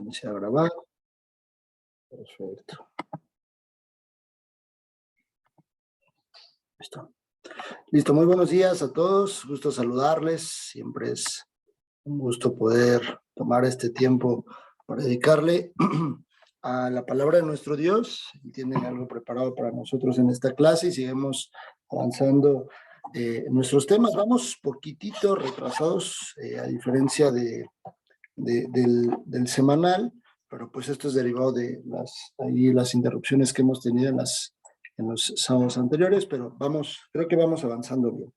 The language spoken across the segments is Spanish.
iniciar a grabar. Perfecto. Listo, muy buenos días a todos. Gusto saludarles. Siempre es un gusto poder tomar este tiempo para dedicarle a la palabra de nuestro Dios. Tienen algo preparado para nosotros en esta clase y seguimos avanzando en nuestros temas. Vamos poquitito retrasados, a diferencia del semanal, pero pues esto es derivado de las interrupciones que hemos tenido en los sábados anteriores, pero creo que vamos avanzando bien.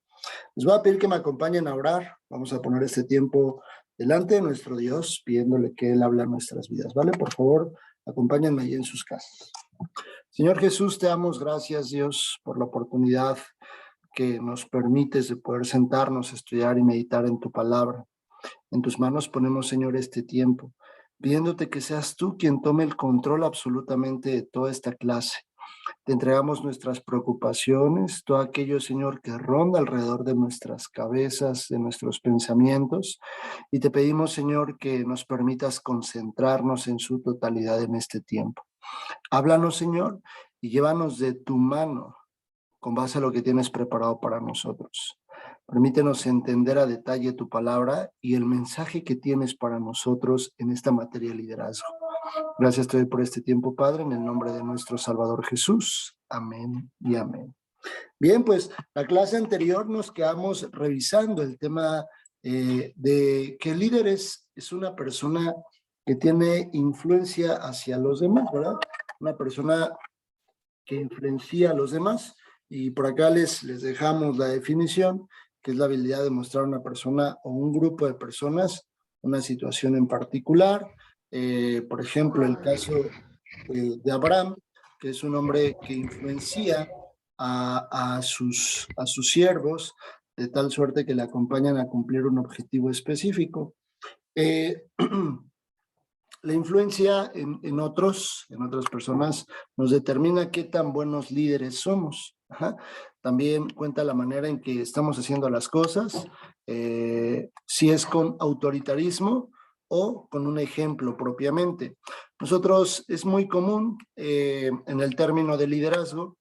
Les voy a pedir que me acompañen a orar. Vamos a poner este tiempo delante de nuestro Dios, pidiéndole que Él hable a nuestras vidas, ¿vale? Por favor, acompáñenme ahí en sus casas. Señor Jesús, te damos gracias, Dios, por la oportunidad que nos permites de poder sentarnos, estudiar y meditar en tu palabra. En tus manos ponemos, Señor, este tiempo, pidiéndote que seas tú quien tome el control absolutamente de toda esta clase. Te entregamos nuestras preocupaciones, todo aquello, Señor, que ronda alrededor de nuestras cabezas, de nuestros pensamientos, y te pedimos, Señor, que nos permitas concentrarnos en su totalidad en este tiempo. Háblanos, Señor, y llévanos de tu mano con base a lo que tienes preparado para nosotros. Permítenos entender a detalle tu palabra y el mensaje que tienes para nosotros en esta materia de liderazgo. Gracias te doy por este tiempo, Padre, en el nombre de nuestro Salvador Jesús. Amén y amén. Bien, pues la clase anterior nos quedamos revisando el tema de que el líder es una persona que tiene influencia hacia los demás, ¿verdad? Una persona que influencia a los demás. Y por acá les dejamos la definición, que es la habilidad de mostrar a una persona o un grupo de personas una situación en particular. Por ejemplo, el caso de Abraham, que es un hombre que influencia a sus siervos de tal suerte que le acompañan a cumplir un objetivo específico. La influencia en otras personas nos determina qué tan buenos líderes somos. Ajá. También cuenta la manera en que estamos haciendo las cosas, si es con autoritarismo o con un ejemplo propiamente. Nosotros es muy común en el término de liderazgo,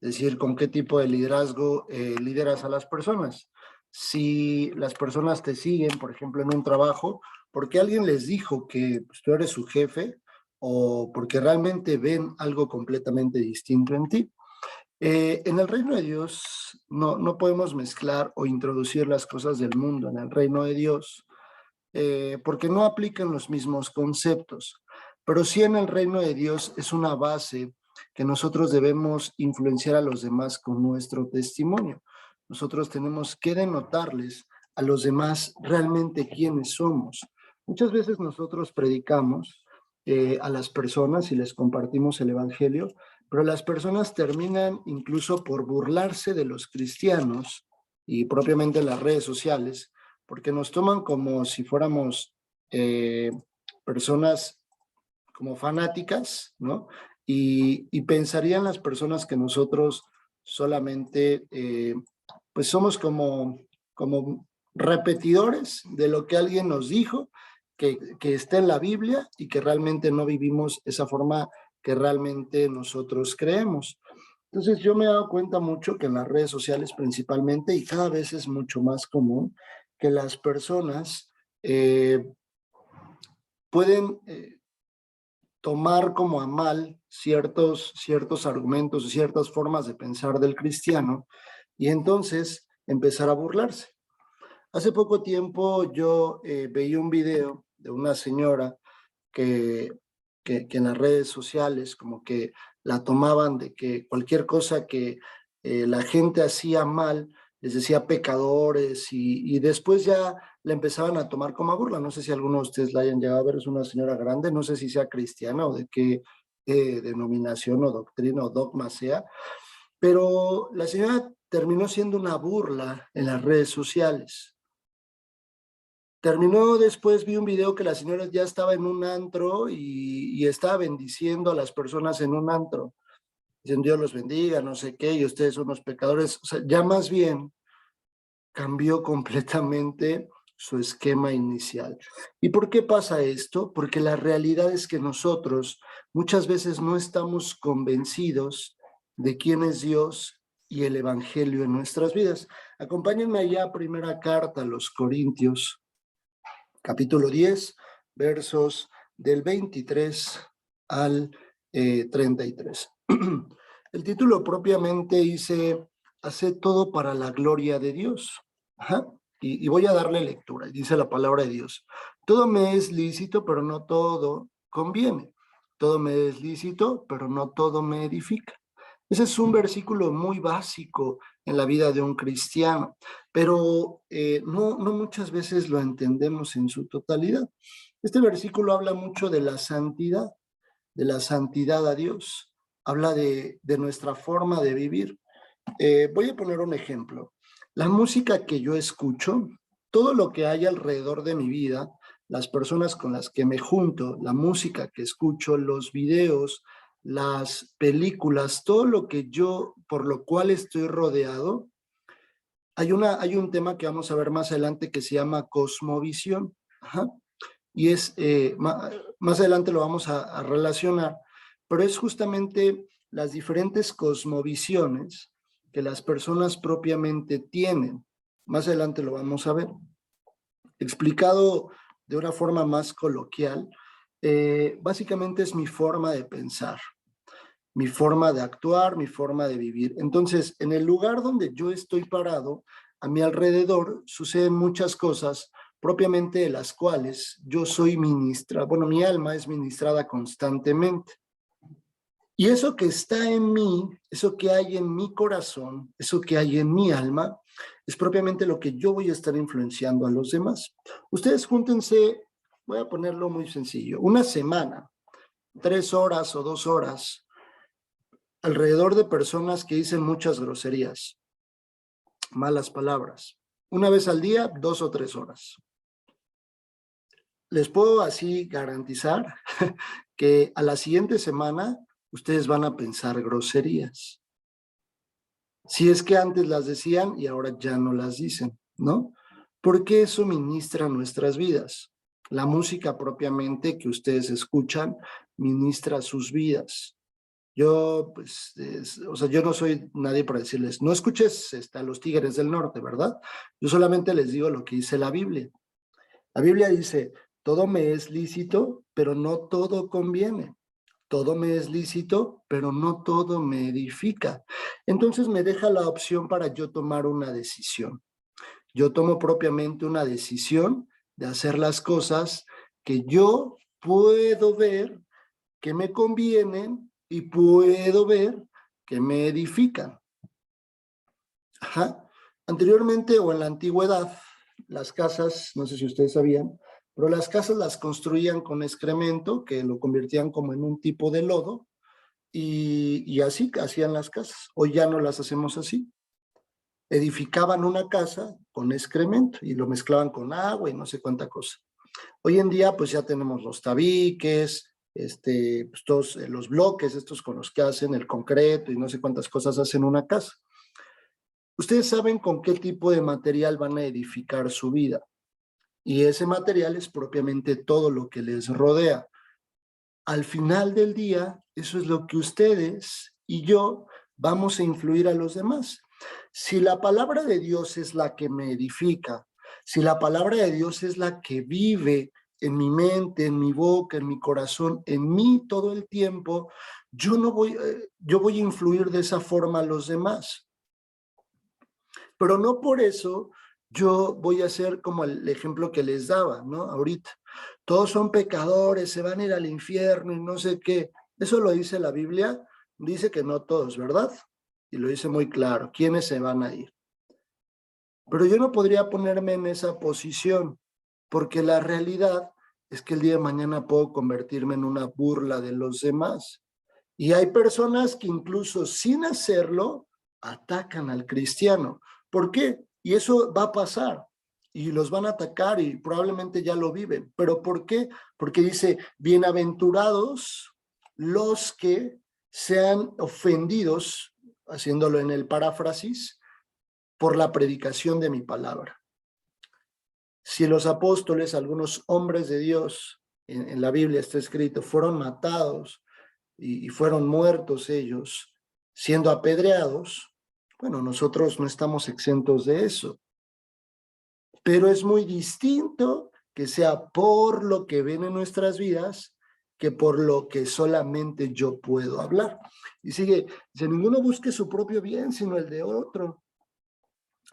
decir con qué tipo de liderazgo lideras a las personas. Si las personas te siguen, por ejemplo, en un trabajo, porque alguien les dijo que pues, tú eres su jefe o porque realmente ven algo completamente distinto en ti. En el reino de Dios no podemos mezclar o introducir las cosas del mundo en el reino de Dios porque no aplican los mismos conceptos, pero sí en el reino de Dios es una base que nosotros debemos influenciar a los demás con nuestro testimonio. Nosotros tenemos que denotarles a los demás realmente quiénes somos. Muchas veces nosotros predicamos a las personas y les compartimos el evangelio, pero las personas terminan incluso por burlarse de los cristianos y propiamente las redes sociales, porque nos toman como si fuéramos personas como fanáticas, ¿no? Y pensarían las personas que nosotros solamente pues somos como repetidores de lo que alguien nos dijo, que está en la Biblia y que realmente no vivimos esa forma que realmente nosotros creemos. Entonces yo me he dado cuenta mucho que en las redes sociales principalmente, y cada vez es mucho más común, que las personas pueden tomar como a mal ciertos argumentos, ciertas formas de pensar del cristiano, y entonces empezar a burlarse. Hace poco tiempo yo veía un video de una señora que en las redes sociales como que la tomaban de que cualquier cosa que la gente hacía mal, les decía pecadores y después ya la empezaban a tomar como a burla. No sé si alguno de ustedes la hayan llegado a ver, es una señora grande, no sé si sea cristiana o de qué denominación o doctrina o dogma sea, pero la señora terminó siendo una burla en las redes sociales. Terminó después, vi un video que la señora ya estaba en un antro y estaba bendiciendo a las personas en un antro. Dicen, Dios los bendiga, no sé qué, y ustedes son los pecadores. O sea, ya más bien cambió completamente su esquema inicial. ¿Y por qué pasa esto? Porque la realidad es que nosotros muchas veces no estamos convencidos de quién es Dios y el Evangelio en nuestras vidas. Acompáñenme allá a primera carta a los Corintios, capítulo 10, versos del 23 al 33. El título propiamente dice, haced todo para la gloria de Dios. Ajá. Y voy a darle lectura. Dice la palabra de Dios. Todo me es lícito, pero no todo conviene. Todo me es lícito, pero no todo me edifica. Ese es un versículo muy básico en la vida de un cristiano, pero no muchas veces lo entendemos en su totalidad. Este versículo habla mucho de la santidad a Dios, habla de nuestra forma de vivir. Voy a poner un ejemplo. La música que yo escucho, todo lo que hay alrededor de mi vida, las personas con las que me junto, la música que escucho, los videos, las películas, todo lo que yo, por lo cual estoy rodeado, hay un tema que vamos a ver más adelante que se llama cosmovisión. Ajá. Y es, más adelante lo vamos a relacionar, pero es justamente las diferentes cosmovisiones que las personas propiamente tienen. Más adelante lo vamos a ver. Explicado de una forma más coloquial, básicamente es mi forma de pensar, mi forma de actuar, mi forma de vivir. Entonces, en el lugar donde yo estoy parado, a mi alrededor suceden muchas cosas propiamente de las cuales yo soy ministra, bueno, mi alma es ministrada constantemente. Y eso que está en mí, eso que hay en mi corazón, eso que hay en mi alma, es propiamente lo que yo voy a estar influenciando a los demás. Ustedes júntense, voy a ponerlo muy sencillo, una semana, 3 horas o 2 horas, alrededor de personas que dicen muchas groserías, malas palabras. Una vez al día, 2 o 3 horas. Les puedo así garantizar que a la siguiente semana ustedes van a pensar groserías. Si es que antes las decían y ahora ya no las dicen, ¿no? Porque eso ministra nuestras vidas. La música propiamente que ustedes escuchan ministra sus vidas. Yo, pues, o sea, yo no soy nadie para decirles, no escuches a los Tigres del Norte, ¿verdad? Yo solamente les digo lo que dice la Biblia. La Biblia dice, todo me es lícito, pero no todo conviene. Todo me es lícito, pero no todo me edifica. Entonces me deja la opción para yo tomar una decisión. Yo tomo propiamente una decisión de hacer las cosas que yo puedo ver que me convienen y puedo ver que me edifican. Ajá. Anteriormente o en la antigüedad, las casas, no sé si ustedes sabían, pero las casas las construían con excremento, que lo convertían como en un tipo de lodo, y así hacían las casas. Hoy ya no las hacemos así. Edificaban una casa con excremento y lo mezclaban con agua y no sé cuánta cosa. Hoy en día pues ya tenemos los tabiques, pues todos los bloques estos con los que hacen el concreto y no sé cuántas cosas hacen una casa. Ustedes saben con qué tipo de material van a edificar su vida y ese material es propiamente todo lo que les rodea. Al final del día, eso es lo que ustedes y yo vamos a influir a los demás. Si la palabra de Dios es la que me edifica, si la palabra de Dios es la que vive en mi mente, en mi boca, en mi corazón, en mí todo el tiempo, yo voy a influir de esa forma a los demás. Pero no por eso yo voy a hacer como el ejemplo que les daba, ¿no? Ahorita. Todos son pecadores, se van a ir al infierno y no sé qué. Eso lo dice la Biblia, dice que no todos, ¿verdad? Y lo dice muy claro, ¿quiénes se van a ir? Pero yo no podría ponerme en esa posición, porque la realidad es que el día de mañana puedo convertirme en una burla de los demás. Y hay personas que incluso sin hacerlo atacan al cristiano. ¿Por qué? Y eso va a pasar. Y los van a atacar y probablemente ya lo viven. ¿Pero por qué? Porque dice, bienaventurados los que sean ofendidos, haciéndolo en el paráfrasis, por la predicación de mi palabra. Si los apóstoles, algunos hombres de Dios, en la Biblia está escrito, fueron matados y fueron muertos ellos, siendo apedreados, bueno, nosotros no estamos exentos de eso. Pero es muy distinto que sea por lo que ven en nuestras vidas que por lo que solamente yo puedo hablar. Y sigue, dice, ninguno busque su propio bien, sino el de otro.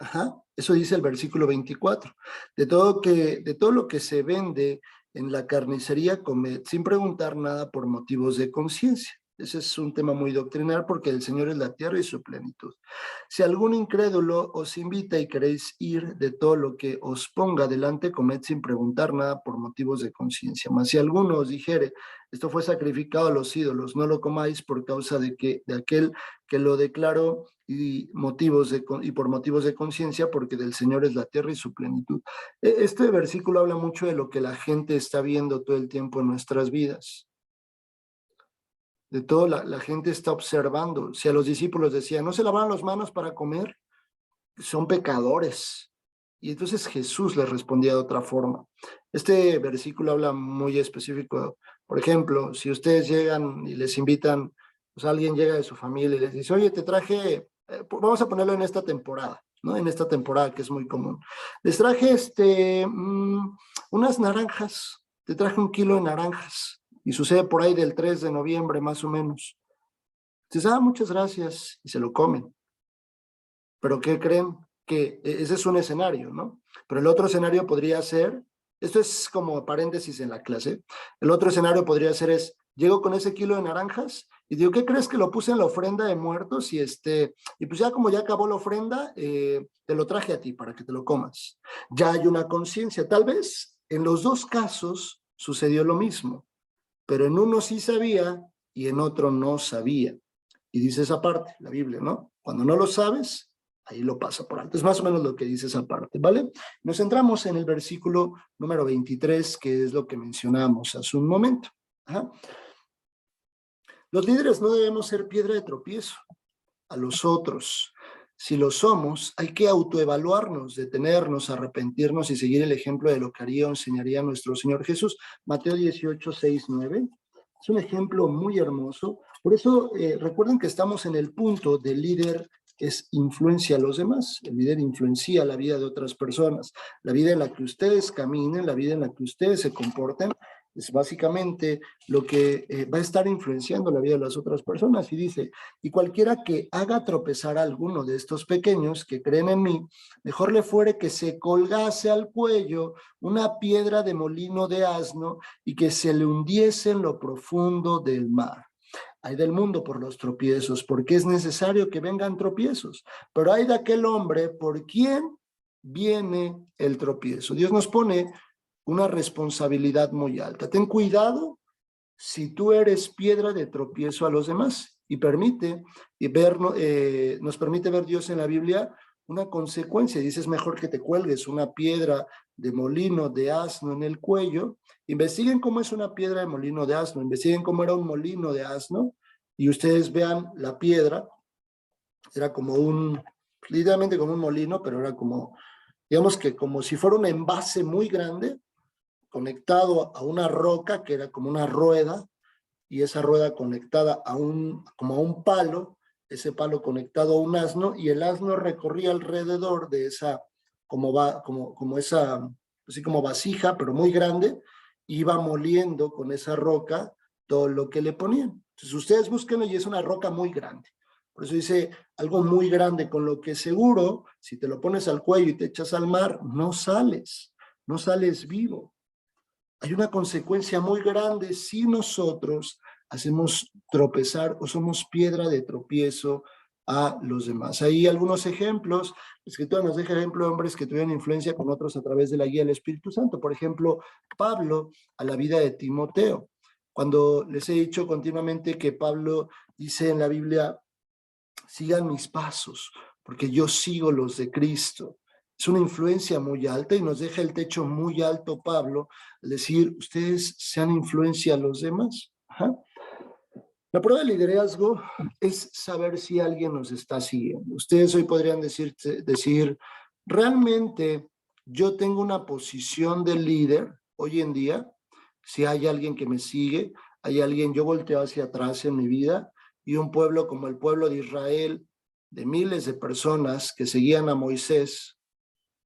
Ajá, eso dice el versículo 24. De todo lo que se vende en la carnicería, comed, sin preguntar nada por motivos de conciencia. Ese es un tema muy doctrinal porque el Señor es la tierra y su plenitud. Si algún incrédulo os invita y queréis ir, de todo lo que os ponga delante, comed sin preguntar nada por motivos de conciencia. Mas si alguno os dijere, esto fue sacrificado a los ídolos, no lo comáis por causa de aquel que lo declaró y por motivos de conciencia, porque del Señor es la tierra y su plenitud. Este versículo habla mucho de lo que la gente está viendo todo el tiempo en nuestras vidas. De todo la gente está observando. Si a los discípulos decía, no se lavaron las manos para comer, son pecadores. Y entonces Jesús les respondía de otra forma. Este versículo habla muy específico. Por ejemplo, si ustedes llegan y les invitan, pues alguien llega de su familia y les dice, oye, te traje, vamos a ponerlo en esta temporada, ¿no? En esta temporada que es muy común. Les traje unas naranjas, te traje 1 kilo de naranjas. Y sucede por ahí del 3 de noviembre, más o menos. Dices, muchas gracias, y se lo comen. ¿Pero qué creen? Que ese es un escenario, ¿no? Pero el otro escenario podría ser, esto es como paréntesis en la clase, el otro escenario podría ser llego con ese kilo de naranjas y digo, ¿qué crees que lo puse en la ofrenda de muertos? Y pues ya como ya acabó la ofrenda, te lo traje a ti para que te lo comas. Ya hay una conciencia. Tal vez en los dos casos sucedió lo mismo, pero en uno sí sabía y en otro no sabía. Y dice esa parte, la Biblia, ¿no? Cuando no lo sabes, ahí lo pasa por alto. Es más o menos lo que dice esa parte, ¿vale? Nos centramos en el versículo número 23, que es lo que mencionamos hace un momento. Ajá. Los líderes no debemos ser piedra de tropiezo a los otros. Si lo somos, hay que autoevaluarnos, detenernos, arrepentirnos y seguir el ejemplo de lo que haría o enseñaría nuestro Señor Jesús. Mateo 18, 6, 9. Es un ejemplo muy hermoso. Por eso recuerden que estamos en el punto del líder es influencia a los demás. El líder influencia la vida de otras personas. La vida en la que ustedes caminen, la vida en la que ustedes se comporten, es básicamente lo que va a estar influenciando la vida de las otras personas. Y dice, y cualquiera que haga tropezar a alguno de estos pequeños que creen en mí, mejor le fuere que se colgase al cuello una piedra de molino de asno y que se le hundiese en lo profundo del mar. Hay del mundo por los tropiezos, porque es necesario que vengan tropiezos, pero hay de aquel hombre por quien viene el tropiezo. Dios nos pone una responsabilidad muy alta. Ten cuidado si tú eres piedra de tropiezo a los demás y nos permite ver Dios en la Biblia una consecuencia. Dice, es mejor que te cuelgues una piedra de molino de asno en el cuello. Investiguen cómo es una piedra de molino de asno, investiguen cómo era un molino de asno y ustedes vean la piedra. Era como literalmente como un molino, pero era como, digamos que como si fuera un envase muy grande conectado a una roca que era como una rueda, y esa rueda conectada como a un palo, ese palo conectado a un asno, y el asno recorría alrededor de esa, como esa, así como vasija, pero muy grande, iba moliendo con esa roca todo lo que le ponían. Entonces ustedes búsquenlo y es una roca muy grande. Por eso dice algo muy grande, con lo que seguro, si te lo pones al cuello y te echas al mar, no sales vivo. Hay una consecuencia muy grande si nosotros hacemos tropezar o somos piedra de tropiezo a los demás. Hay algunos ejemplos. La Escritura nos deja ejemplo de hombres que tuvieron influencia con otros a través de la guía del Espíritu Santo. Por ejemplo, Pablo a la vida de Timoteo. Cuando les he dicho continuamente que Pablo dice en la Biblia, sigan mis pasos, porque yo sigo los de Cristo. Es una influencia muy alta y nos deja el techo muy alto Pablo al decir, ustedes sean influencia a los demás. Ajá. La prueba de liderazgo es saber si alguien nos está siguiendo. Ustedes hoy podrían decir, realmente yo tengo una posición de líder hoy en día. Si hay alguien que me sigue, hay alguien, yo volteo hacia atrás en mi vida, y un pueblo como el pueblo de Israel, de miles de personas que seguían a Moisés,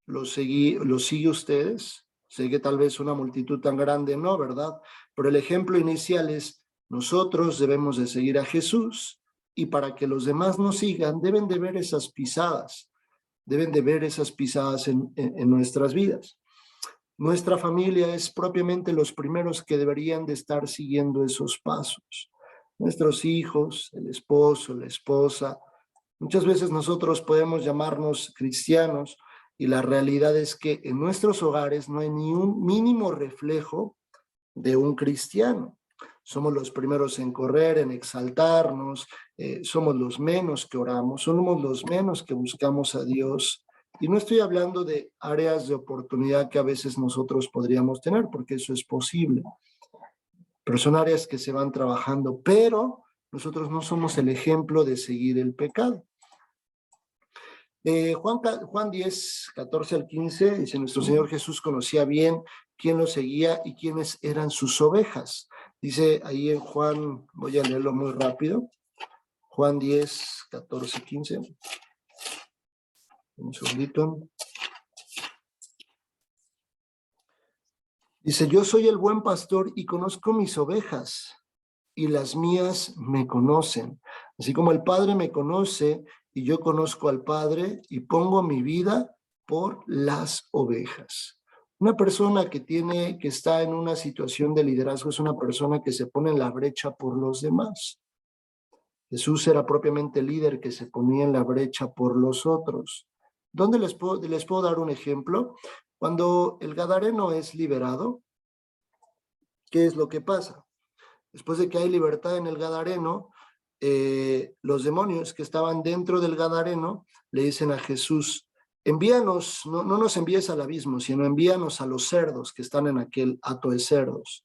¿los sigue ustedes? Sé que tal vez una multitud tan grande no, ¿verdad? Pero el ejemplo inicial es, nosotros debemos de seguir a Jesús, y para que los demás nos sigan, deben de ver esas pisadas, deben de ver esas pisadas en nuestras vidas. Nuestra familia es propiamente los primeros que deberían de estar siguiendo esos pasos. Nuestros hijos, el esposo, la esposa. Muchas veces nosotros podemos llamarnos cristianos, y la realidad es que en nuestros hogares no hay ni un mínimo reflejo de un cristiano. Somos los primeros en correr, en exaltarnos, somos los menos que oramos, somos los menos que buscamos a Dios. Y no estoy hablando de áreas de oportunidad que a veces nosotros podríamos tener, porque eso es posible, pero son áreas que se van trabajando, pero nosotros no somos el ejemplo de seguir el pecado. Juan 10, 14 al 15, dice, nuestro Señor Jesús conocía bien quién lo seguía y quiénes eran sus ovejas. Dice ahí en Juan, voy a leerlo muy rápido, Juan 10, 14, 15. Un segundito. Dice, yo soy el buen pastor y conozco mis ovejas, y las mías me conocen. Así como el Padre me conoce y yo conozco al Padre y pongo mi vida por las ovejas. Una persona que está en una situación de liderazgo es una persona que se pone en la brecha por los demás. Jesús era propiamente líder que se ponía en la brecha por los otros. ¿Dónde les puedo dar un ejemplo? Cuando el gadareno es liberado, ¿qué es lo que pasa? Después de que hay libertad en el gadareno, los demonios que estaban dentro del gadareno le dicen a Jesús, envíanos, no nos envíes al abismo, sino envíanos a los cerdos que están en aquel hato de cerdos.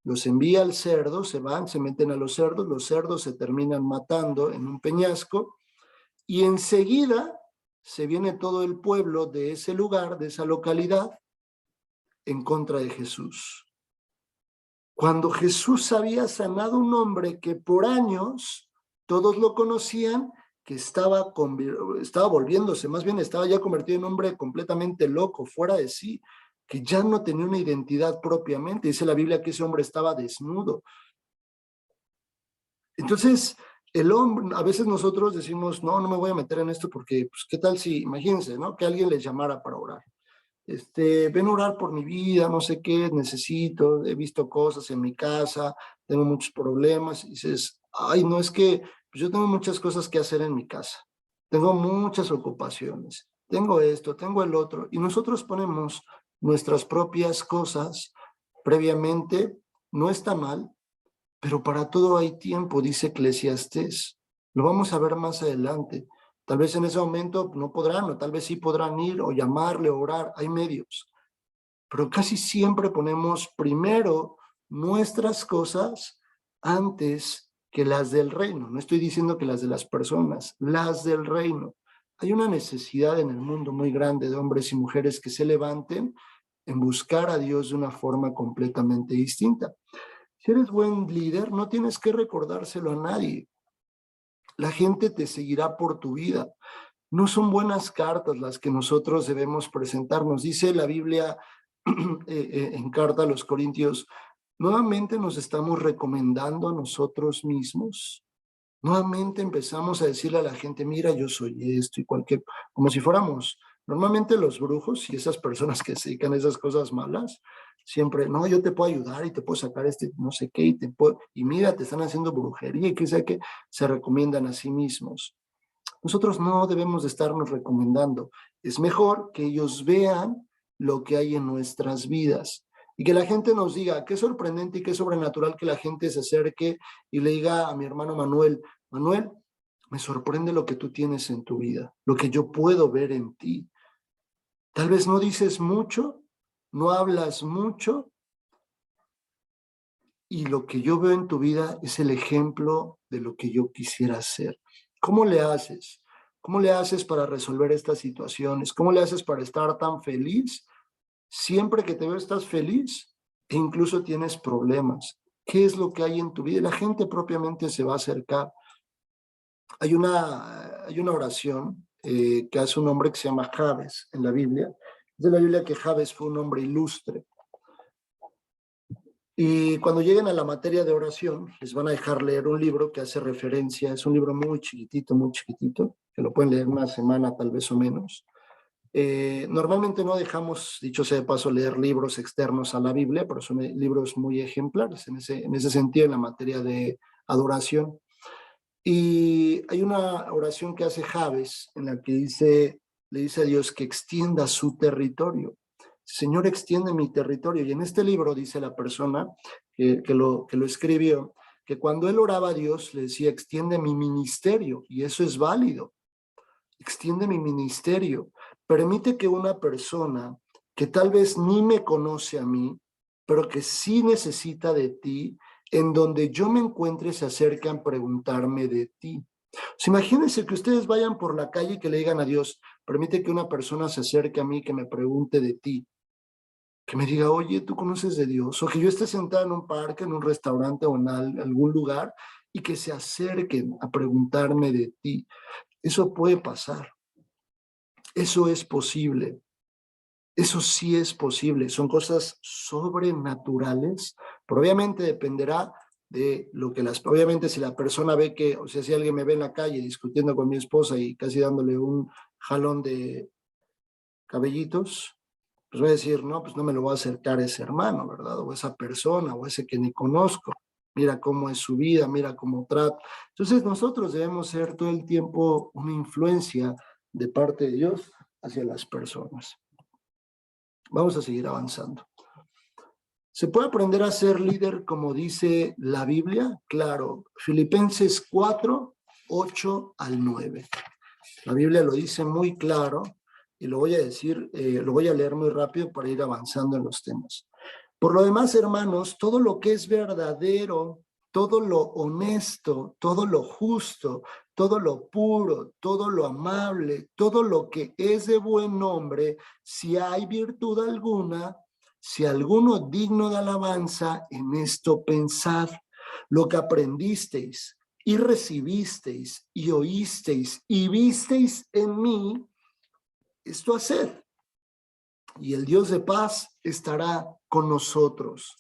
Los envía al cerdo, se van, se meten a los cerdos se terminan matando en un peñasco, y enseguida se viene todo el pueblo de ese lugar, de esa localidad, en contra de Jesús. Cuando Jesús había sanado a un hombre que por años todos lo conocían, que estaba volviéndose, más bien estaba ya convertido en un hombre completamente loco, fuera de sí, que ya no tenía una identidad propiamente. Dice la Biblia que ese hombre estaba desnudo. Entonces, el hombre, a veces nosotros decimos, no me voy a meter en esto porque, pues, ¿qué tal si, imagínense, ¿no? Que alguien les llamara para orar. Ven a orar por mi vida, no sé qué necesito, he visto cosas en mi casa, tengo muchos problemas, y dices, ay, no, es que pues yo tengo muchas cosas que hacer en mi casa, tengo muchas ocupaciones, tengo esto, tengo el otro, y nosotros ponemos nuestras propias cosas previamente. No está mal, pero para todo hay tiempo, dice Eclesiastés. Lo vamos a ver más adelante. Tal vez en ese momento no podrán, o tal vez sí podrán ir o llamarle o orar, hay medios. Pero casi siempre ponemos primero nuestras cosas antes que las del reino. No estoy diciendo que las de las personas, las del reino. Hay una necesidad en el mundo muy grande de hombres y mujeres que se levanten en buscar a Dios de una forma completamente distinta. Si eres buen líder, no tienes que recordárselo a nadie. La gente te seguirá por tu vida. No son buenas cartas las que nosotros debemos presentarnos. Dice la Biblia en carta a los Corintios, nuevamente nos estamos recomendando a nosotros mismos. Nuevamente empezamos a decirle a la gente, mira, yo soy esto y como si fuéramos, normalmente los brujos y esas personas que se dedican a esas cosas malas, siempre, no, yo te puedo ayudar y te puedo sacar no sé qué, y mira, te están haciendo brujería y que sea que se recomiendan a sí mismos. Nosotros no debemos de estarnos recomendando. Es mejor que ellos vean lo que hay en nuestras vidas y que la gente nos diga, qué sorprendente y qué sobrenatural que la gente se acerque y le diga a mi hermano Manuel, Manuel, me sorprende lo que tú tienes en tu vida, lo que yo puedo ver en ti. Tal vez no dices mucho, no hablas mucho, y lo que yo veo en tu vida es el ejemplo de lo que yo quisiera ser. ¿Cómo le haces? ¿Cómo le haces para resolver estas situaciones? ¿Cómo le haces para estar tan feliz Siempre que te veo estás feliz e incluso tienes problemas. ¿Qué es lo que hay en tu vida? Y la gente propiamente se va a acercar. Hay una oración que hace un hombre que se llama Jabes en la Biblia. Es de la Biblia que Jabes fue un hombre ilustre. Y cuando lleguen a la materia de oración, les van a dejar leer un libro que hace referencia, es un libro muy chiquitito, que lo pueden leer una semana tal vez o menos. Normalmente no dejamos, dicho sea de paso, leer libros externos a la Biblia, pero son libros muy ejemplares en ese sentido en la materia de adoración. Y hay una oración que hace Jabes en la que le dice a Dios que extienda su territorio. Señor, extiende mi territorio. Y en este libro dice la persona que lo escribió, que cuando él oraba a Dios le decía, extiende mi ministerio, y eso es válido. Extiende mi ministerio. Permite que una persona que tal vez ni me conoce a mí, pero que sí necesita de ti, en donde yo me encuentre, se acercan a preguntarme de ti. Imagínense que ustedes vayan por la calle y que le digan a Dios, permite que una persona se acerque a mí, que me pregunte de ti, que me diga, oye, ¿tú conoces de Dios? O que yo esté sentada en un parque, en un restaurante o en algún lugar y que se acerquen a preguntarme de ti. Eso puede pasar. Eso es posible. Eso sí es posible. Son cosas sobrenaturales, pero obviamente dependerá de lo que obviamente si la persona ve que, o sea, si alguien me ve en la calle discutiendo con mi esposa y casi dándole un jalón de cabellitos, pues voy a decir, no, pues no me lo voy a acercar a ese hermano, ¿verdad? O a esa persona, o a ese que ni conozco. Mira cómo es su vida, mira cómo trata. Entonces nosotros debemos ser todo el tiempo una influencia de parte de Dios hacia las personas. Vamos a seguir avanzando. ¿Se puede aprender a ser líder como dice la Biblia? Claro, Filipenses 4, 8 al 9. La Biblia lo dice muy claro y lo voy a decir, lo voy a leer muy rápido para ir avanzando en los temas. Por lo demás, hermanos, todo lo que es verdadero, todo lo honesto, todo lo justo, todo lo puro, todo lo amable, todo lo que es de buen nombre, si hay virtud alguna, si alguno digno de alabanza, en esto pensad. Lo que aprendisteis y recibisteis y oísteis y visteis en mí, esto haced. Y el Dios de paz estará con nosotros.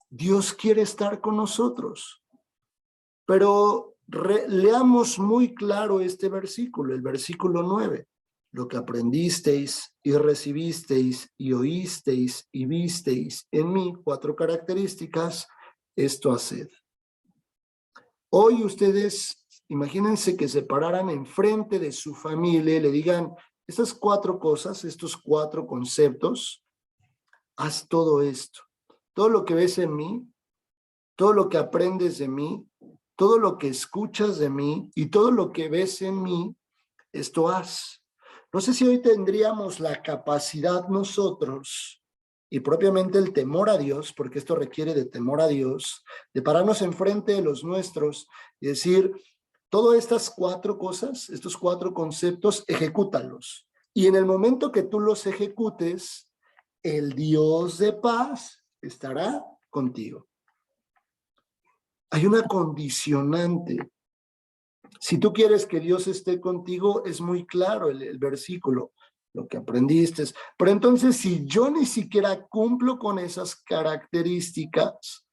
Dios quiere estar con nosotros. Pero leamos muy claro este versículo, el versículo 9. Lo que aprendisteis y recibisteis y oísteis y visteis en mí, 4 características, esto haced. Hoy ustedes, imagínense que se pararan enfrente de su familia y le digan, estas 4 cosas, estos 4 conceptos, haz todo esto. Todo lo que ves en mí, todo lo que aprendes de mí, todo lo que escuchas de mí y todo lo que ves en mí, esto haz. No sé si hoy tendríamos la capacidad nosotros y propiamente el temor a Dios, porque esto requiere de temor a Dios, de pararnos enfrente de los nuestros y decir, todas estas 4 cosas, estos 4 conceptos, ejecútalos. Y en el momento que tú los ejecutes, el Dios de paz estará contigo. Hay una condicionante. Si tú quieres que Dios esté contigo, es muy claro el versículo, lo que aprendiste. Pero entonces, si yo ni siquiera cumplo con esas características,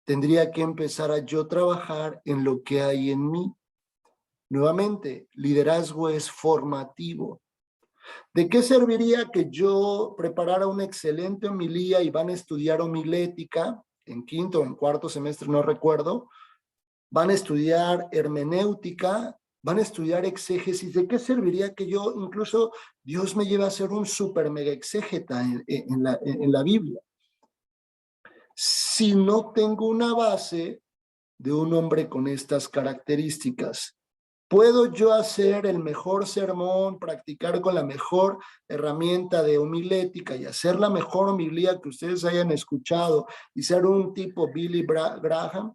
tendría que empezar a yo trabajar en lo que hay en mí. Nuevamente, liderazgo es formativo. ¿De qué serviría que yo preparara una excelente homilía y van a estudiar homilética en 5º o en 4º semestre, no recuerdo? Van a estudiar hermenéutica, van a estudiar exégesis. ¿De qué serviría que yo, incluso Dios me lleve a ser un super mega exégeta en la Biblia? Si no tengo una base de un hombre con estas características. ¿Puedo yo hacer el mejor sermón, practicar con la mejor herramienta de homilética y hacer la mejor homilía que ustedes hayan escuchado y ser un tipo Billy Graham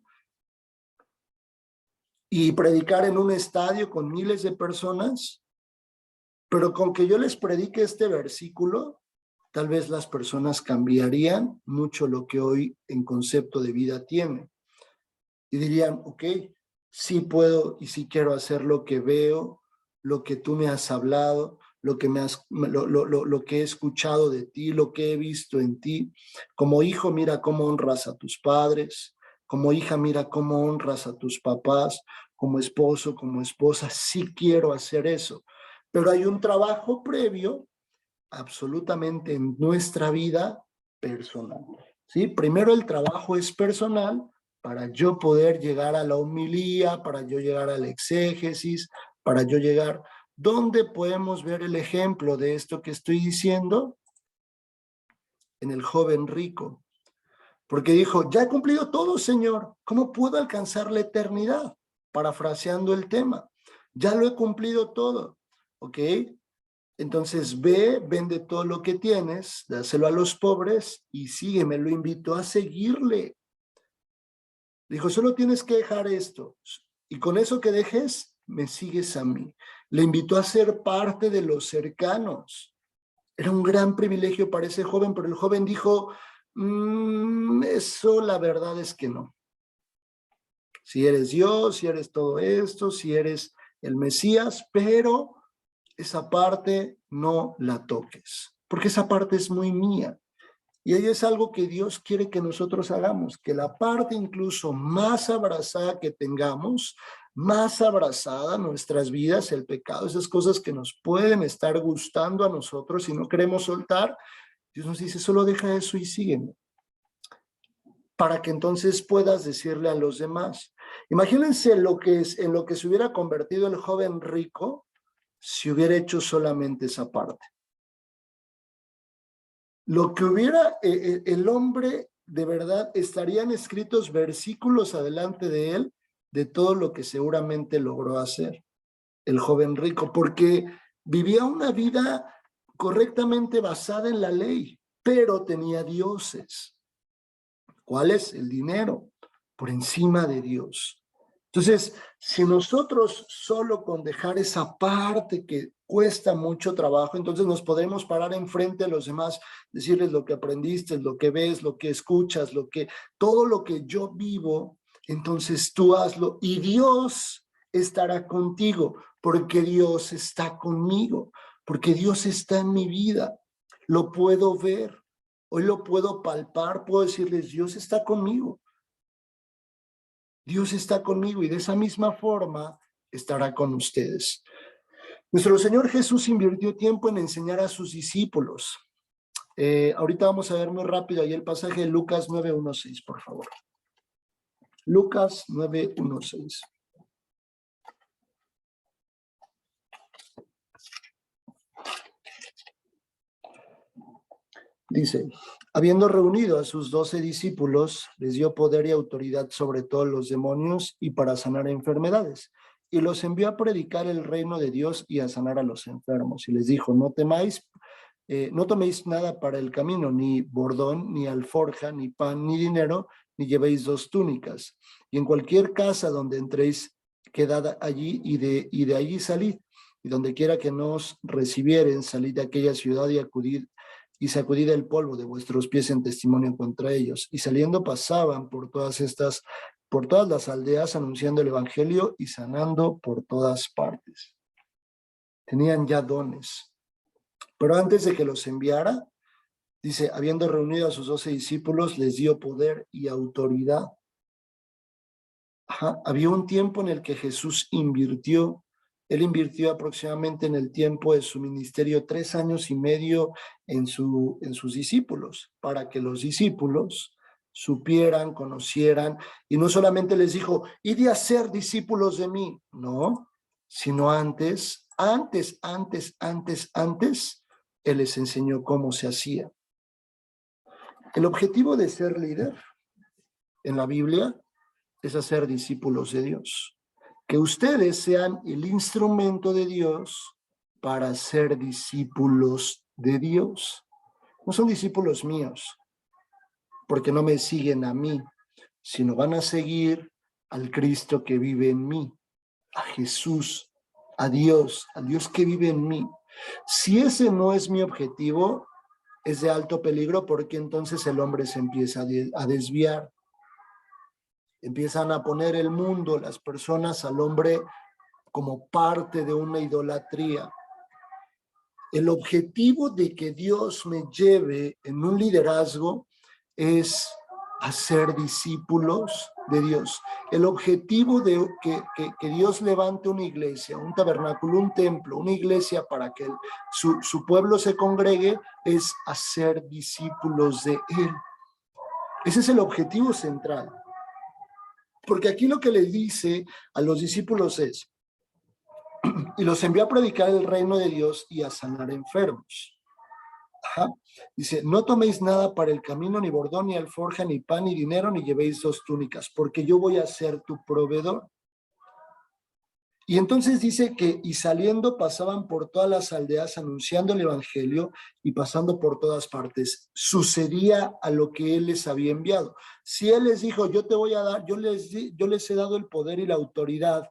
y predicar en un estadio con miles de personas? Pero con que yo les predique este versículo, tal vez las personas cambiarían mucho lo que hoy en concepto de vida tienen. Y dirían, ok, sí puedo y sí quiero hacer lo que veo, lo que tú me has hablado, lo que he escuchado de ti, lo que he visto en ti. Como hijo, mira cómo honras a tus padres. Como hija, mira cómo honras a tus papás. Como esposo, como esposa, sí quiero hacer eso. Pero hay un trabajo previo absolutamente en nuestra vida personal. ¿Sí? Primero el trabajo es personal para yo poder llegar a la homilía, para yo llegar al exégesis, para yo llegar... ¿Dónde podemos ver el ejemplo de esto que estoy diciendo? En el joven rico. Porque dijo, ya he cumplido todo, Señor. ¿Cómo puedo alcanzar la eternidad? Parafraseando el tema. Ya lo he cumplido todo. ¿Ok? Entonces ve, vende todo lo que tienes, dáselo a los pobres y sígueme. Lo invitó a seguirle. Dijo, solo tienes que dejar esto. Y con eso que dejes, me sigues a mí. Le invitó a ser parte de los cercanos. Era un gran privilegio para ese joven, pero el joven dijo, eso la verdad es que no. Si eres Dios, si eres todo esto, si eres el Mesías, pero esa parte no la toques, porque esa parte es muy mía. Y ahí es algo que Dios quiere que nosotros hagamos, que la parte incluso más abrazada que tengamos, más abrazada nuestras vidas, el pecado, esas cosas que nos pueden estar gustando a nosotros y no queremos soltar, Dios nos dice, solo deja eso y sígueme, para que entonces puedas decirle a los demás. Imagínense en lo que se hubiera convertido el joven rico si hubiera hecho solamente esa parte. Lo que hubiera, el hombre de verdad, estarían escritos versículos adelante de él de todo lo que seguramente logró hacer el joven rico, porque vivía una vida correctamente basada en la ley, pero tenía dioses. ¿Cuál es? El dinero, por encima de Dios. Entonces, si nosotros solo con dejar esa parte que cuesta mucho trabajo, entonces nos podremos parar enfrente a los demás, decirles lo que aprendiste, lo que ves, lo que escuchas, todo lo que yo vivo, entonces tú hazlo y Dios estará contigo, porque Dios está conmigo, porque Dios está en mi vida, lo puedo ver, hoy lo puedo palpar, puedo decirles, Dios está conmigo. Dios está conmigo y de esa misma forma estará con ustedes. Nuestro Señor Jesús invirtió tiempo en enseñar a sus discípulos. Ahorita vamos a ver muy rápido ahí el pasaje de Lucas 9:16, por favor. Lucas 9:16. Dice, habiendo reunido a sus 12 discípulos, les dio poder y autoridad sobre todos los demonios y para sanar enfermedades. Y los envió a predicar el reino de Dios y a sanar a los enfermos. Y les dijo, no temáis, no toméis nada para el camino, ni bordón, ni alforja, ni pan, ni dinero, ni llevéis 2 túnicas. Y en cualquier casa donde entréis, quedad allí y de allí salid. Y donde quiera que nos recibieren, salid de aquella ciudad y acudid y sacudid el polvo de vuestros pies en testimonio contra ellos. Y saliendo pasaban por todas las aldeas anunciando el evangelio y sanando por todas partes. Tenían ya dones. Pero antes de que los enviara, dice, habiendo reunido a sus 12 discípulos, les dio poder y autoridad. Había un tiempo en el que Jesús invirtió. Él invirtió aproximadamente en el tiempo de su ministerio 3 años y medio en sus discípulos, para que los discípulos supieran, conocieran, y no solamente les dijo, id a ser discípulos de mí, no, sino antes, Él les enseñó cómo se hacía. El objetivo de ser líder en la Biblia es hacer discípulos de Dios. Que ustedes sean el instrumento de Dios para ser discípulos de Dios. No son discípulos míos, porque no me siguen a mí, sino van a seguir al Cristo que vive en mí, a Jesús, al Dios que vive en mí. Si ese no es mi objetivo, es de alto peligro, porque entonces el hombre se empieza a desviar. Empiezan a poner el mundo, las personas, al hombre como parte de una idolatría. El objetivo de que Dios me lleve en un liderazgo es hacer discípulos de Dios. El objetivo de que Dios levante una iglesia, un tabernáculo, un templo, una iglesia para que su pueblo se congregue, es hacer discípulos de Él. Ese es el objetivo central. Porque aquí lo que le dice a los discípulos es: y los envió a predicar el reino de Dios y a sanar enfermos. Ajá. Dice: no toméis nada para el camino, ni bordón, ni alforja, ni pan, ni dinero, ni llevéis 2 túnicas, porque yo voy a ser tu proveedor. Y entonces dice que, y saliendo pasaban por todas las aldeas anunciando el evangelio y pasando por todas partes. Sucedía a lo que él les había enviado. Si él les dijo: yo te voy a dar, yo les he dado el poder y la autoridad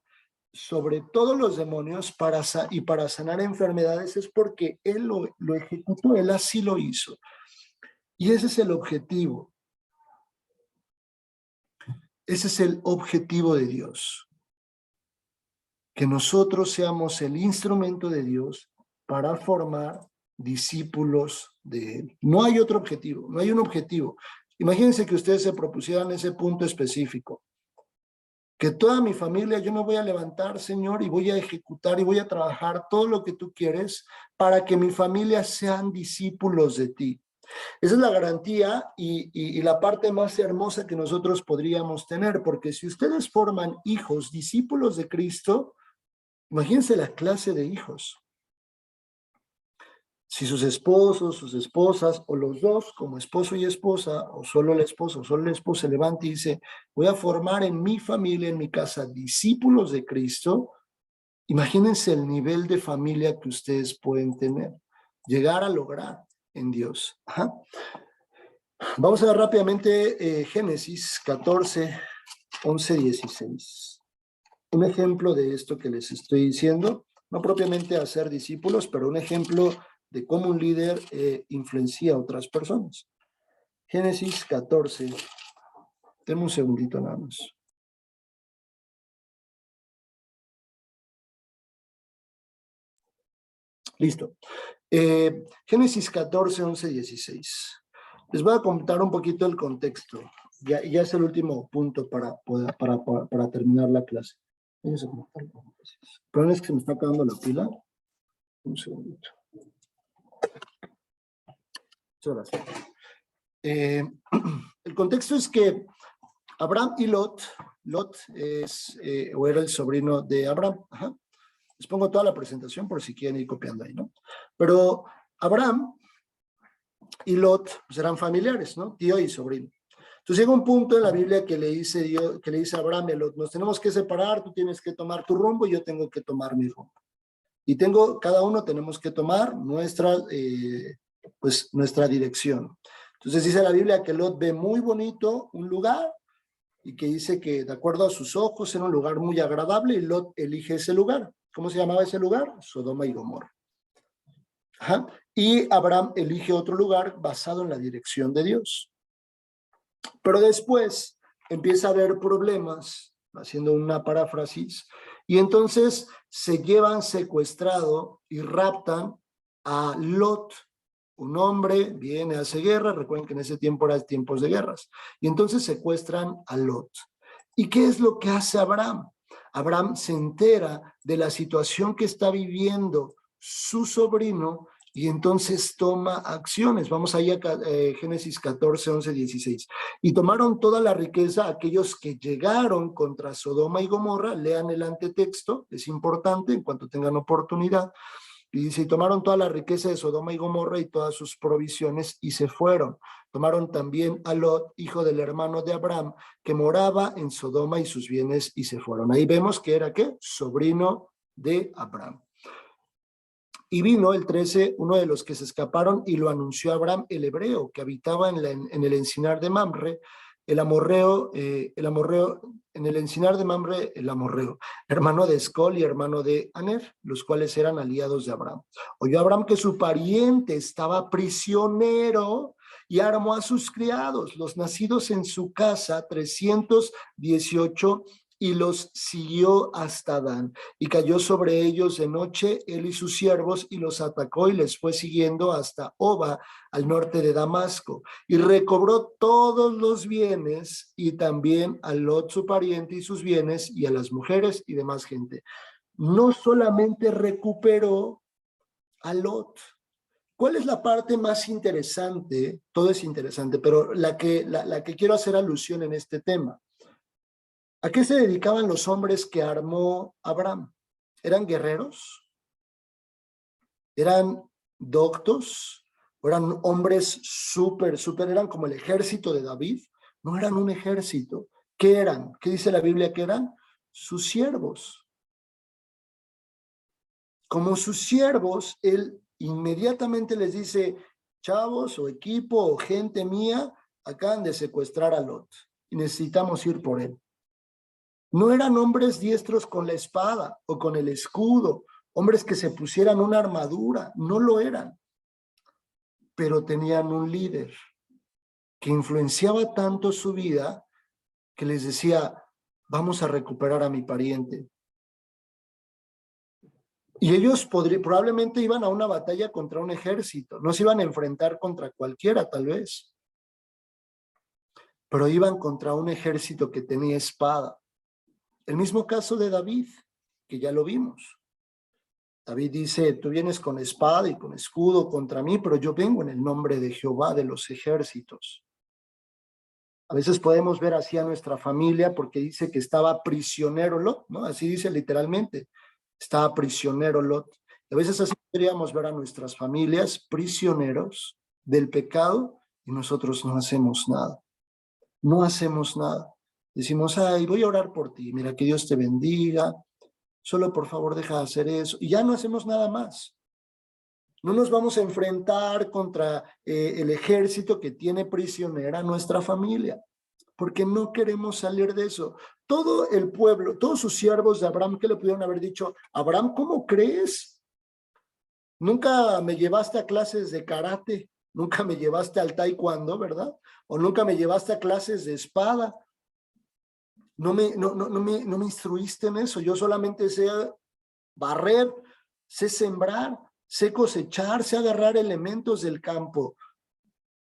sobre todos los demonios para sanar enfermedades, es porque él lo ejecutó, él así lo hizo. Y ese es el objetivo. Ese es el objetivo de Dios. Que nosotros seamos el instrumento de Dios para formar discípulos de Él. No hay otro objetivo, no hay un objetivo. Imagínense que ustedes se propusieran ese punto específico. Que toda mi familia, yo me voy a levantar, Señor, y voy a ejecutar y voy a trabajar todo lo que tú quieres para que mi familia sean discípulos de ti. Esa es la garantía y la parte más hermosa que nosotros podríamos tener, porque si ustedes forman hijos, discípulos de Cristo, imagínense la clase de hijos. Si sus esposos, sus esposas, o los dos, como esposo y esposa, o solo el esposo, o solo la esposa, se levanta y dice: voy a formar en mi familia, en mi casa, discípulos de Cristo. Imagínense el nivel de familia que ustedes pueden tener, llegar a lograr en Dios. Ajá. Vamos a ver rápidamente Génesis 14, 11, 16. Un ejemplo de esto que les estoy diciendo, no propiamente hacer discípulos, pero un ejemplo de cómo un líder influencia a otras personas. Génesis 14. Denme un segundito nada más. Listo. Génesis 14, 11, 16. Les voy a contar un poquito el contexto. Ya es el último punto para terminar la clase. Perdón, es que se me está acabando la pila. Un segundito. Muchas gracias. El contexto es que Abraham y Lot es, o era el sobrino de Abraham. Ajá. Les pongo toda la presentación por si quieren ir copiando ahí, ¿no? Pero Abraham y Lot pues eran familiares, ¿no? Tío y sobrino. Entonces llega un punto en la Biblia que le dice Dios, que le dice a Abraham y a Lot: nos tenemos que separar, tú tienes que tomar tu rumbo y yo tengo que tomar mi rumbo. Y cada uno tenemos que tomar nuestra dirección. Entonces dice la Biblia que Lot ve muy bonito un lugar y que dice que de acuerdo a sus ojos era un lugar muy agradable y Lot elige ese lugar. ¿Cómo se llamaba ese lugar? Sodoma y Gomorra. Ajá. Y Abraham elige otro lugar basado en la dirección de Dios. Pero después empieza a haber problemas, haciendo una paráfrasis, y entonces se llevan secuestrado y raptan a Lot. Un hombre viene, hace guerra, recuerden que en ese tiempo eran tiempos de guerras, y entonces secuestran a Lot. ¿Y qué es lo que hace Abraham? Abraham se entera de la situación que está viviendo su sobrino y entonces toma acciones. Vamos ahí a Génesis 14, 11, 16. Y tomaron toda la riqueza aquellos que llegaron contra Sodoma y Gomorra. Lean el antetexto, es importante en cuanto tengan oportunidad. Y dice: y tomaron toda la riqueza de Sodoma y Gomorra y todas sus provisiones y se fueron. Tomaron también a Lot, hijo del hermano de Abraham, que moraba en Sodoma, y sus bienes y se fueron. Ahí vemos que era, ¿qué? Sobrino de Abraham. Y vino el 13, uno de los que se escaparon, y lo anunció a Abraham el hebreo, que habitaba en el encinar de Mamre, el amorreo, en el encinar de Mamre, el amorreo, hermano de Escol y hermano de Aner, los cuales eran aliados de Abraham. Oyó Abraham que su pariente estaba prisionero y armó a sus criados, los nacidos en su casa, 318, y los siguió hasta Dan. Y cayó sobre ellos de noche él y sus siervos, y los atacó y les fue siguiendo hasta Oba, al norte de Damasco. Y recobró todos los bienes, y también a Lot su pariente y sus bienes, y a las mujeres y demás gente. No solamente recuperó a Lot. ¿Cuál es la parte más interesante? Todo es interesante, pero la que quiero hacer alusión en este tema. ¿A qué se dedicaban los hombres que armó Abraham? ¿Eran guerreros? ¿Eran doctos? ¿Eran hombres súper, eran como el ejército de David? No eran un ejército. ¿Qué eran? ¿Qué dice la Biblia que eran? Sus siervos. Como sus siervos, él inmediatamente les dice, chavos o equipo o gente mía, acaban de secuestrar a Lot y necesitamos ir por él. No eran hombres diestros con la espada o con el escudo, hombres que se pusieran una armadura, no lo eran, pero tenían un líder que influenciaba tanto su vida que les decía, vamos a recuperar a mi pariente. Y ellos probablemente iban a una batalla contra un ejército, no se iban a enfrentar contra cualquiera tal vez, pero iban contra un ejército que tenía espada. El mismo caso de David, que ya lo vimos. David dice, tú vienes con espada y con escudo contra mí, pero yo vengo en el nombre de Jehová de los ejércitos. A veces podemos ver así a nuestra familia porque dice que estaba prisionero Lot, ¿no? Así dice literalmente, estaba prisionero Lot. A veces así podríamos ver a nuestras familias prisioneros del pecado y nosotros no hacemos nada. No hacemos nada. Decimos, ay, voy a orar por ti, mira, que Dios te bendiga, solo por favor deja de hacer eso. Y ya no hacemos nada más. No nos vamos a enfrentar contra el ejército que tiene prisionera a nuestra familia, porque no queremos salir de eso. Todo el pueblo, todos sus siervos de Abraham, ¿qué le pudieron haber dicho? Abraham, ¿cómo crees? Nunca me llevaste a clases de karate, nunca me llevaste al taekwondo, ¿verdad? O nunca me llevaste a clases de espada. No me instruiste en eso. Yo solamente sé barrer, sé sembrar, sé cosechar, sé agarrar elementos del campo,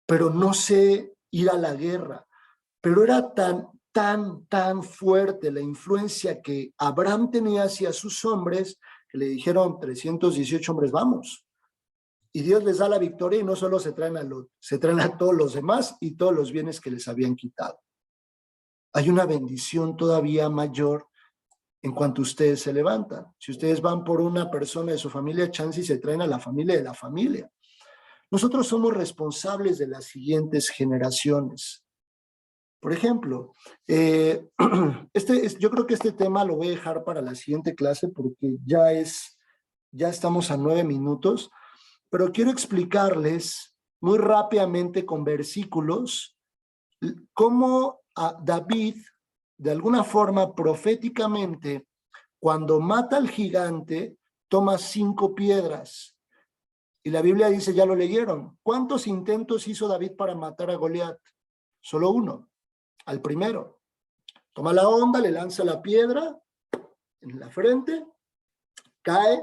pero no sé ir a la guerra. Pero era tan fuerte la influencia que Abraham tenía hacia sus hombres, que le dijeron 318 hombres, vamos. Y Dios les da la victoria y no solo se traen a Lot, se traen a todos los demás y todos los bienes que les habían quitado. Hay una bendición todavía mayor en cuanto ustedes se levantan. Si ustedes van por una persona de su familia, chance y se traen a la familia de la familia. Nosotros somos responsables de las siguientes generaciones. Por ejemplo, yo creo que este tema lo voy a dejar para la siguiente clase porque ya estamos a 9 minutos, pero quiero explicarles muy rápidamente con versículos cómo a David, de alguna forma proféticamente, cuando mata al gigante, toma 5 piedras. Y la Biblia dice, ya lo leyeron, ¿cuántos intentos hizo David para matar a Goliat? Solo uno, al primero. Toma la onda, le lanza la piedra en la frente, cae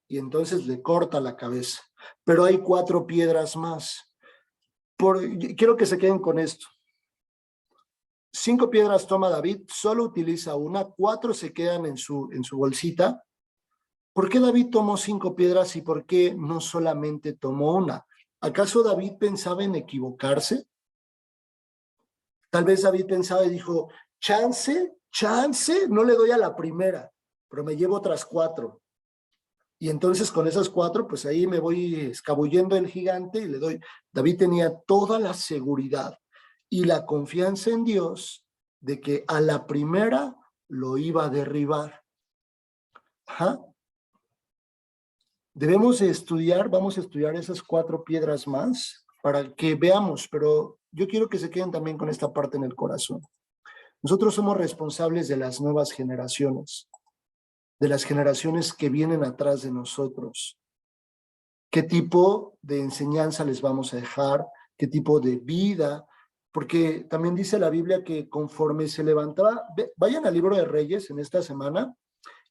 y entonces le corta la cabeza. Pero hay 4 piedras más. Quiero que se queden con esto. 5 piedras toma David, solo utiliza una, 4 se quedan en su bolsita. ¿Por qué David tomó 5 piedras y por qué no solamente tomó una? ¿Acaso David pensaba en equivocarse? Tal vez David pensaba y dijo, chance, no le doy a la primera, pero me llevo otras 4. Y entonces con esas 4, pues ahí me voy escabullendo el gigante y le doy. David tenía toda la seguridad y la confianza en Dios de que a la primera lo iba a derribar. Ajá. Debemos estudiar, vamos a estudiar esas 4 piedras más. para que veamos, pero yo quiero que se queden también con esta parte en el corazón. Nosotros somos responsables de las nuevas generaciones, de las generaciones que vienen atrás de nosotros. ¿Qué tipo de enseñanza les vamos a dejar? ¿Qué tipo de vida? Porque también dice la Biblia que conforme se levantaba, vayan al libro de Reyes en esta semana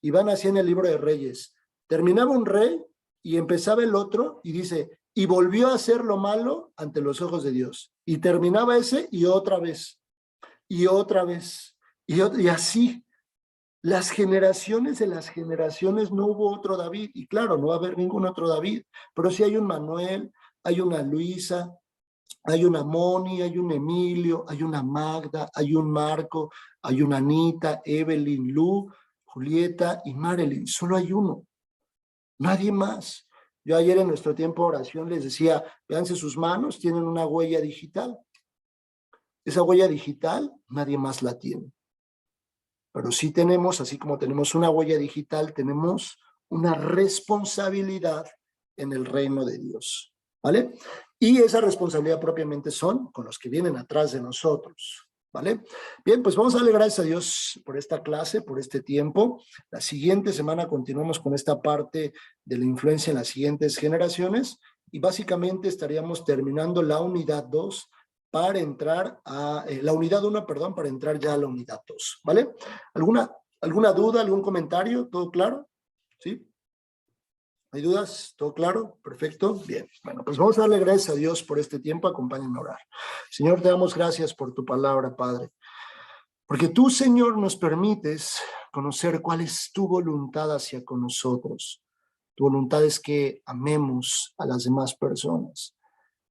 y van así en el libro de Reyes. Terminaba un rey y empezaba el otro y dice, y volvió a hacer lo malo ante los ojos de Dios. Y terminaba ese y otra vez, y otra vez, y así. Las generaciones de las generaciones no hubo otro David, y claro, no va a haber ningún otro David, pero sí hay un Manuel, hay una Luisa, hay una Moni, hay un Emilio, hay una Magda, hay un Marco, hay una Anita, Evelyn, Lu, Julieta y Marilyn. Solo hay uno, nadie más. Yo ayer en nuestro tiempo de oración les decía, véanse sus manos, tienen una huella digital. Esa huella digital nadie más la tiene. Pero sí tenemos, así como tenemos una huella digital, tenemos una responsabilidad en el reino de Dios, ¿vale? Y esa responsabilidad propiamente son con los que vienen atrás de nosotros, ¿vale? Bien, pues vamos a darle gracias a Dios por esta clase, por este tiempo. La siguiente semana continuamos con esta parte de la influencia en las siguientes generaciones y básicamente estaríamos terminando la unidad 2 para entrar a la unidad 1, perdón, para entrar ya a la unidad 2, ¿vale? ¿Alguna duda, algún comentario? ¿Todo claro? ¿Sí? ¿Hay dudas? ¿Todo claro? Perfecto. Bien. Bueno, pues vamos a darle gracias a Dios por este tiempo. Acompáñenme a orar. Señor, te damos gracias por tu palabra, Padre. Porque tú, Señor, nos permites conocer cuál es tu voluntad hacia con nosotros. Tu voluntad es que amemos a las demás personas.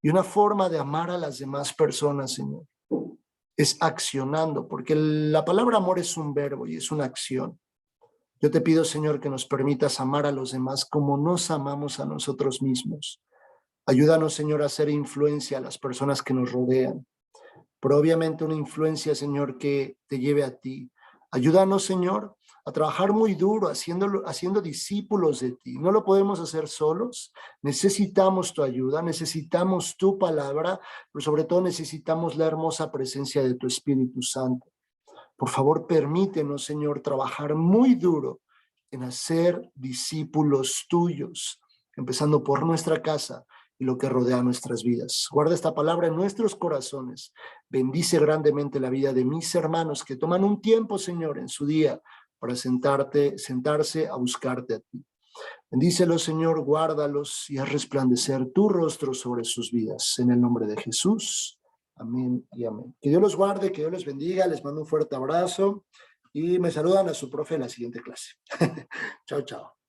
Y una forma de amar a las demás personas, Señor, es accionando, porque la palabra amor es un verbo y es una acción. Yo te pido, Señor, que nos permitas amar a los demás como nos amamos a nosotros mismos. Ayúdanos, Señor, a hacer influencia a las personas que nos rodean, pero obviamente una influencia, Señor, que te lleve a ti. Ayúdanos, Señor, a trabajar muy duro, haciendo discípulos de ti. No lo podemos hacer solos. Necesitamos tu ayuda, necesitamos tu palabra, pero sobre todo necesitamos la hermosa presencia de tu Espíritu Santo. Por favor, permítenos, Señor, trabajar muy duro en hacer discípulos tuyos, empezando por nuestra casa y lo que rodea nuestras vidas. Guarda esta palabra en nuestros corazones. Bendice grandemente la vida de mis hermanos que toman un tiempo, Señor, en su día para sentarse a buscarte a ti. Bendícelos, Señor, guárdalos y haz resplandecer tu rostro sobre sus vidas. En el nombre de Jesús. Amén y amén. Que Dios los guarde, que Dios les bendiga. Les mando un fuerte abrazo y me saludan a su profe en la siguiente clase. Chao, chao.